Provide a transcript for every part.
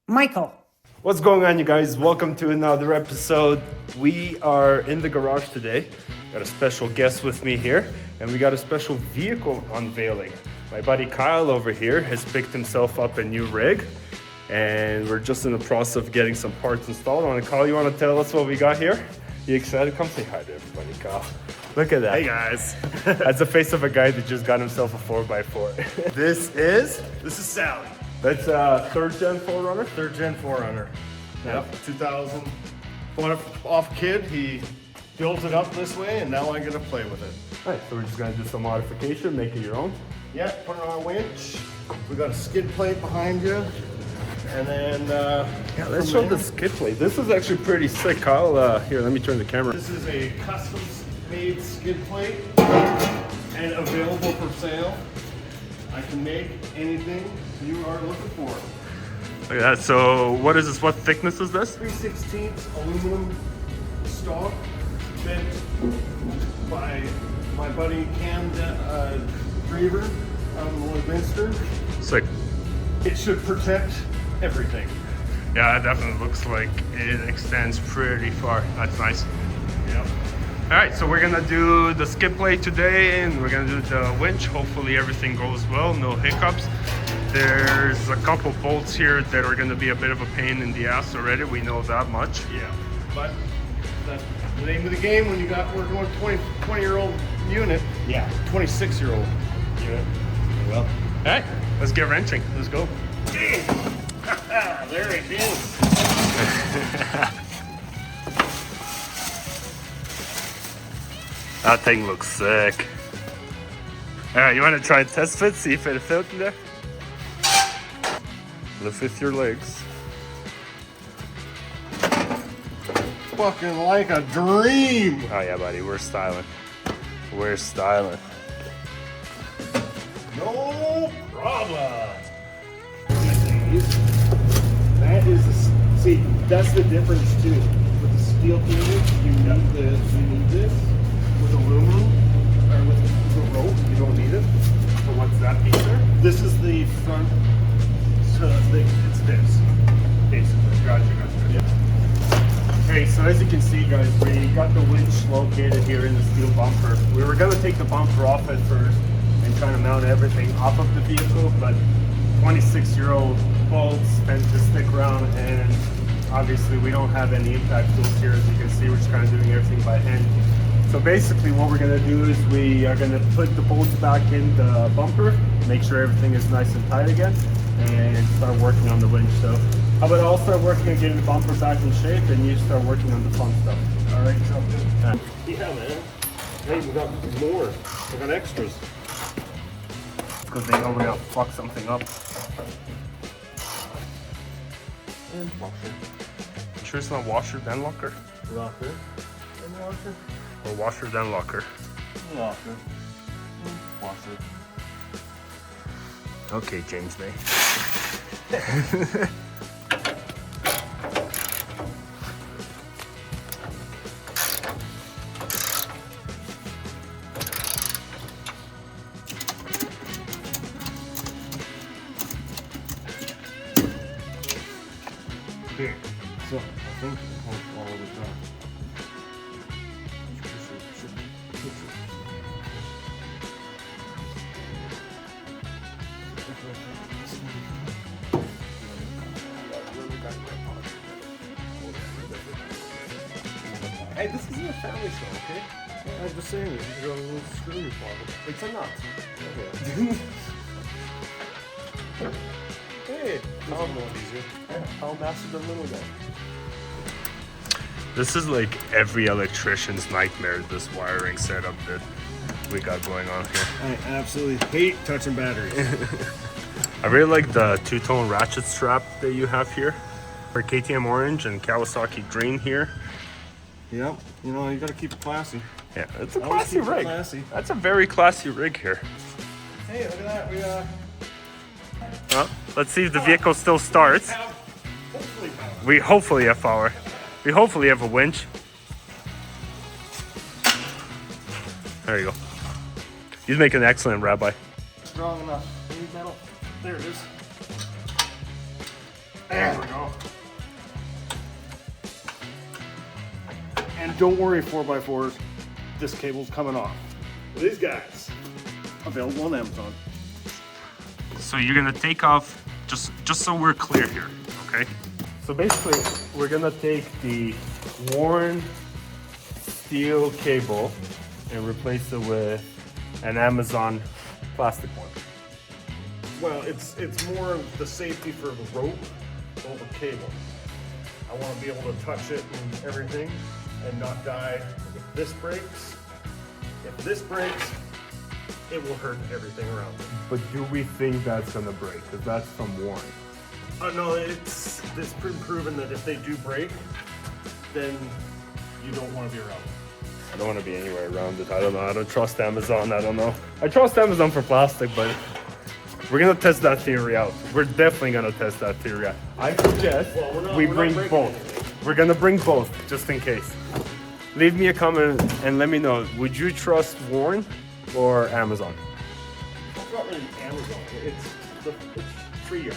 Michael. What's going on, you guys? Welcome to another episode. We are in the garage today. Got a special guest with me here, and we got a special vehicle unveiling. My buddy Kyle over here has picked himself up a new rig, and we're just in the process of getting some parts installed. Kyle, you want to tell us what we got here? You excited? Come say hi to everybody, Kyle. Look at that. Hey guys. That's the face of a guy that just got himself a 4x4. This is Sally. That's third gen 4Runner. Third gen 4Runner. Yep, 2000. Off kid, he built it up this way and now I get to play with it. Alright, so we're just gonna do some modification, make it your own. Yeah, put it on a winch. We got a skid plate behind you. And then Yeah, let's show the skid plate. This is actually pretty sick, Kyle. Here, let me turn the camera. this is a custom made skid plate and available for sale. I can make anything you are looking for. Look at that. So what is this? What thickness is this? 3/16 aluminum stock bent by my buddy Cam Drever out in Lloydminster. Sick. It should protect everything. Yeah, it definitely looks like it extends pretty far. That's nice. Yep. Alright, so we're gonna do the skid plate today and we're gonna do the winch. Hopefully everything goes well, no hiccups. There's a couple bolts here that are gonna be a bit of a pain in the ass already. We know that much. Yeah. But that's the name of the game when you got working with a 20-year-old unit. Yeah. 26-year-old unit. Well. Alright, let's get wrenching. Let's go. There it is. That thing looks sick. Alright, you want to try and test fit? See if it fit in there? Lift with your legs. Fucking like a dream. Oh yeah, buddy, we're styling. We're styling. No problem. That is see, that's the difference too. With the steel cables, you need this. With aluminum or with the rope, you don't need it. So what's that piece there? This is the front thing. It's this, basically. Gotcha. Yeah. Okay, so as you can see, guys, we got the winch located here in the steel bumper. We were gonna take the bumper off at first and kind of mount everything off of the vehicle, but 26-year-old bolts tend to stick around, and obviously we don't have any impact tools here. As you can see, we're just kind of doing everything by hand. So basically what we're gonna do is we are gonna put the bolts back in the bumper, make sure everything is nice and tight again, and start working on the winch. So how about I'll start working on getting the bumper back in shape and you start working on the fun stuff. All right, sounds good. Yeah, man. Hey, we got more. We got extras. Because they know we're gonna fuck something up. And washer. You sure it's not washer then locker? Locker. And washer. Or washer then locker? Locker. And washer. Okay, James May. Okay, so I think all of it done. Hey, this isn't a family show, okay? I'm just saying, you got a little screw in your pocket. It's a nut. Okay. Hey, I'll know easier. I'll master the little guy. This is like every electrician's nightmare, this wiring setup that we got going on here. I absolutely hate touching batteries. I really like the two-tone ratchet strap that you have here. For KTM orange and Kawasaki green here. Yep, you know, you gotta keep it classy. Yeah, it's a Always classy keep it rig. classy. That's a very classy rig here. Hey, look at that, we Well, let's see if the vehicle still starts. have hopefully power. We hopefully have power. We hopefully have a winch. There you go. He's making an excellent rabbi. Strong enough. We need metal. There it is. There we go. And don't worry, 4x4s, this cable's coming off. These guys, available on Amazon. So you're gonna take off, just so we're clear here, okay? So basically, we're gonna take the worn steel cable and replace it with an Amazon plastic one. Well, it's more of the safety for the rope over cable. I want to be able to touch it and everything and not die. If this breaks, it will hurt everything around it. But do we think that's gonna break? Because that's from worn. No, it's been proven that if they do break, then you don't want to be around it. I don't want to be anywhere around it. I don't know. I don't trust Amazon. I don't know. I trust Amazon for plastic, but we're gonna test that theory out. We're definitely gonna test that theory out. I suggest we bring both. We're gonna bring both just in case. Leave me a comment and let me know. Would you trust Warren or Amazon? It's not really Amazon. It's free.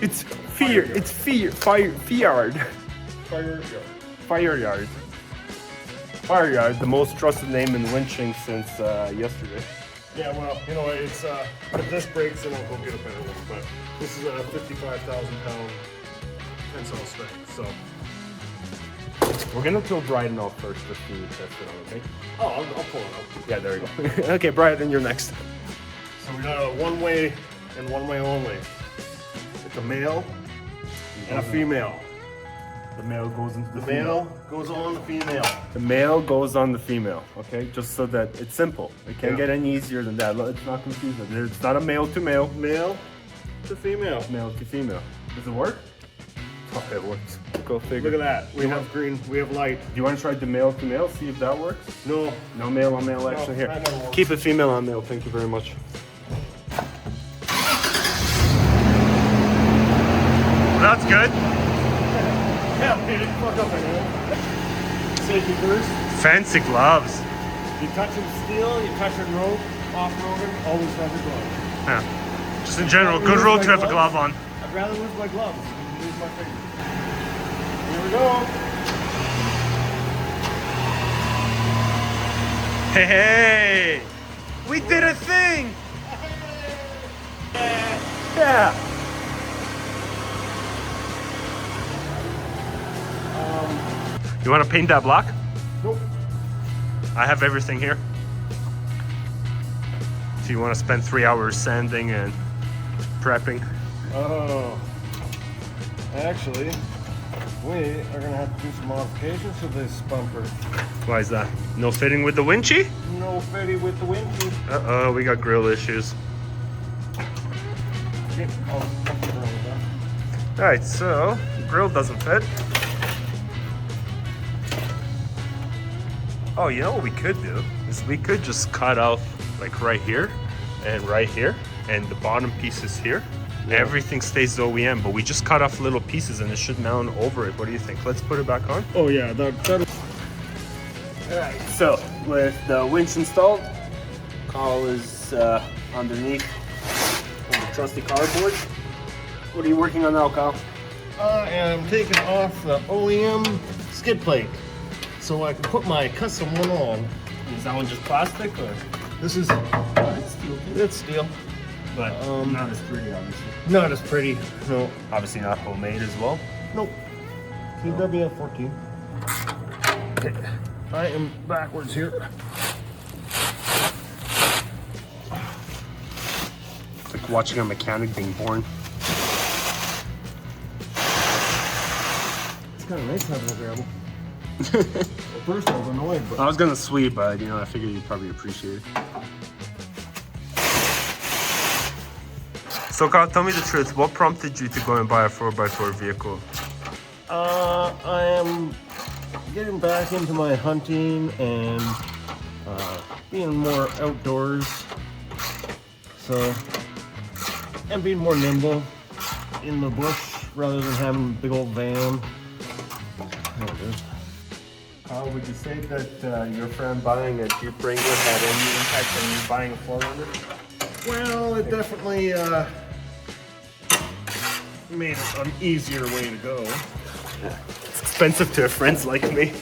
It's fear. It's fear. Fire. Fiard. Fire. Fireyard, the most trusted name in winching since yesterday. Yeah, well, you know, it's if this breaks, then I'll go get a better one. But this is a 55,000-pound tensile strength, so. We're gonna kill Bryden off first just to test it out, okay? Oh, I'll pull it out. Yeah, there you go. Okay, Bryden, you're next. So we got a one-way and one-way only. It's a male and a female. The male goes into the The female. male goes on the female. The male goes on the female, okay? Just so that it's simple. It can't get any easier than that. It's not confusing. It's not a male to male. Male to female. Male to female. Does it work? Oh, it works. Go figure. Look at that. We have green. We have light. Do you want to try the male to male? See if that works? No. No male on male action here. that never works. Keep it female on male. Thank you very much. That's good. Yeah, dude, fuck up anyway. Safety first. Fancy gloves. You touching steel, you touching rope, off-roading, always have your gloves. Yeah. Just in general, good road to have a glove on. I'd rather lose my gloves than lose my fingers. Here we go. Hey, hey! We did a thing! Yeah! You want to paint that block? Nope. I have everything here. If you want to spend 3 hours sanding and prepping. Oh. Actually, we are going to have to do some modifications to this bumper. Why is that? No fitting with the Winchy? No fitting with the Winchy. Uh-oh, we got grill issues. Okay, I'll get around with that. Alright, so the grill doesn't fit. Oh, you know what we could do? Is we could just cut off like right here and the bottom pieces here. Yeah. Everything stays OEM, but we just cut off little pieces and it should mount over it. What do you think? Let's put it back on. Oh yeah, that. Alright, so with the winch installed, Carl is underneath on the trusty cardboard. What are you working on now, Carl? I am taking off the OEM skid plate so I can put my custom one on. Is that one just plastic or? This is It's steel. it's steel, But not as pretty, obviously. not as pretty. No, Obviously not homemade as well. nope. TWF 14. Okay. I am backwards here. It's like watching a mechanic being born. It's kind of nice having a gravel. At first I was annoyed, but I was gonna sweep, but I figured you'd probably appreciate it. So Carl, tell me the truth. What prompted you to go and buy a 4x4 vehicle? I am getting back into my hunting and being more outdoors. So, and being more nimble in the bush rather than having a big old van. There it is. Would you say that your friend buying a Jeep Wrangler had any impact on you buying a 4Runner? Well, it definitely made an easier way to go. It's expensive to have friends like me.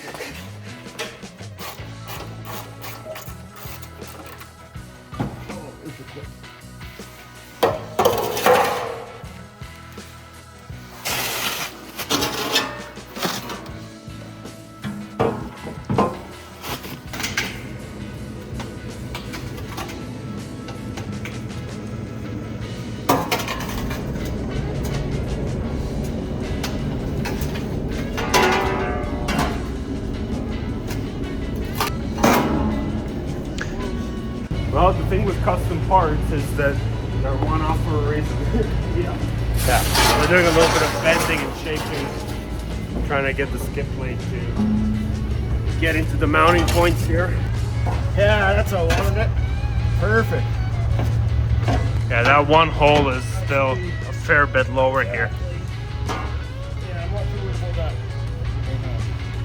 Well, the thing with custom parts is that they're one off for a reason. Yeah. We're doing a little bit of bending and shaping, trying to get the skip plate to get into the mounting points here. Yeah, that's how I wanted it. Perfect. Yeah, that one hole is still a fair bit lower here. Yeah, I'm not too worried about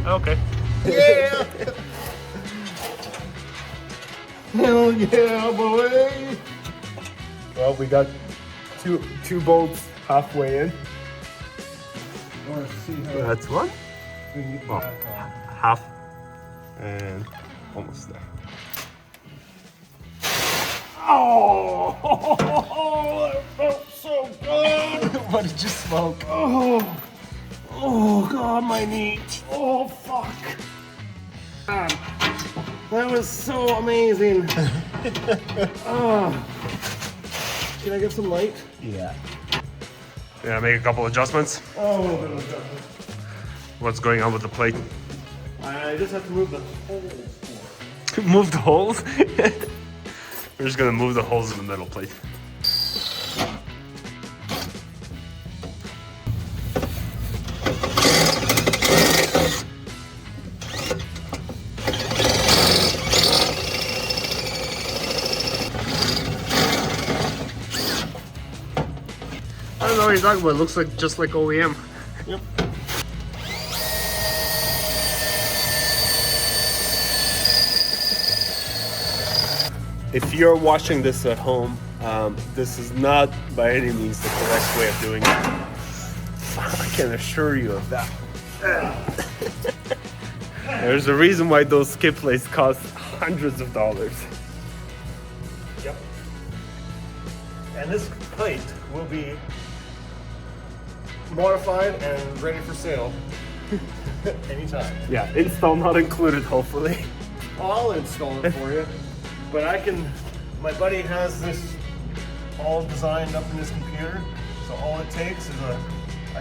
that. Okay. Yeah! Hell yeah, boy! Well, we got two bolts halfway in. Want to see how That's one. we can get Oh, back on. half and almost there. Oh, that felt so good. What did you smoke? Oh God, my knee. Oh fuck. That was so amazing. Can I get some light? Yeah, make a couple adjustments. Oh, no. What's going on with the plate? I just have to move the holes for it. Move the holes? We're just gonna move the holes in the middle plate. I don't know what you're talking about. It looks like just like OEM. Yep. If you're watching this at home, this is not by any means the correct way of doing it. I can assure you of that. There's a reason why those skip plates cost hundreds of dollars. Yep. And this plate will be modified and ready for sale anytime. Yeah, install not included, hopefully. I'll install it for you, but my buddy has this all designed up in his computer, so all it takes is a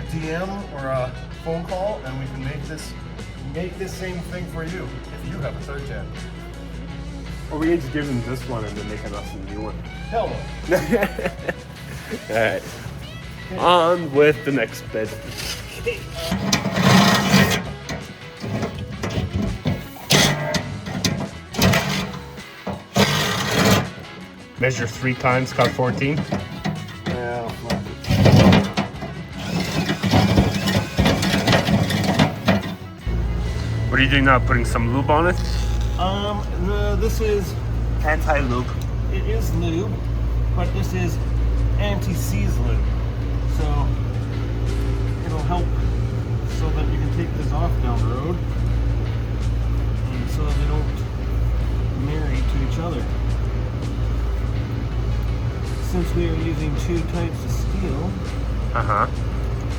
DM or a phone call and we can make this same thing for you if you have a third gen. Or we can just give them this one and then make us a new one. Hell no. Alright. On with the next bit. Measure 3 times, cut 14. Yeah, What are you doing now? Putting some lube on it? this is, Anti-lube. it is lube, but this is anti-seize lube. So it'll help so that you can take this off down the road and so they don't marry to each other. Since we are using 2 types of steel. Uh-huh.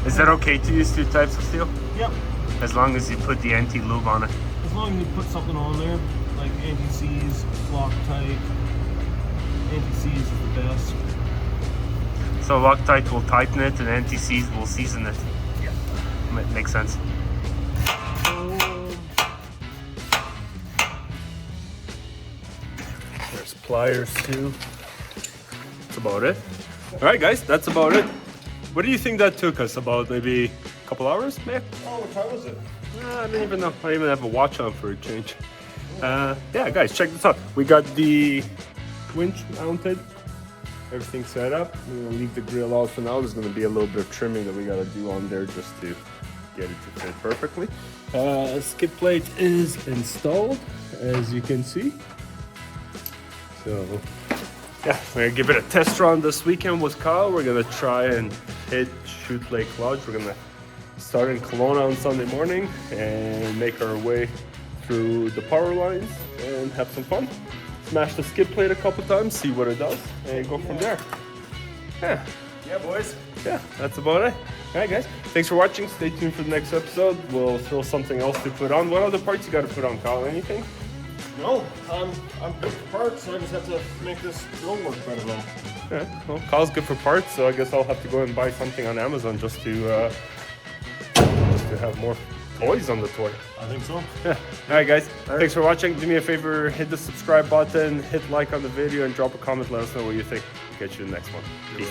Is that okay to use 2 types of steel? Yep. As long as you put the anti-lube on it. As long as you put something on there, like anti-seize, Loctite. Anti-seize is the best. So Loctite will tighten it and anti-seize will season it. Yeah. Makes sense. There's pliers too. That's about it. Alright guys, that's about it. What do you think that took us? About maybe a couple hours, man? Oh, what time was it? I don't even know. I don't even have a watch on for a change. Yeah, guys, check this out. We got the winch mounted. Everything set up. We're gonna leave the grill out for now. There's gonna be a little bit of trimming that we gotta do on there just to get it to fit perfectly. Skid plate is installed, as you can see. So, yeah, we're gonna give it a test run this weekend with Kyle. We're gonna try and hitch Chute Lake Lodge. We're gonna start in Kelowna on Sunday morning and make our way through the power lines and have some fun. Smash the skid plate a couple times, see what it does, and go from there. Yeah. Yeah, boys. Yeah, that's about it. All right, guys. Thanks for watching. Stay tuned for the next episode. We'll throw something else to put on. What other parts you got to put on, Kyle? Anything? No, I'm good for parts, so I just have to make this drill work better though. Yeah, well, Kyle's good for parts, so I guess I'll have to go and buy something on Amazon just to have more toys on the toy. I think so. Yeah. All right, guys. Thanks for watching. Do me a favor, hit the subscribe button, hit like on the video, and drop a comment. Let us know what you think. We'll catch you in the next one. Peace.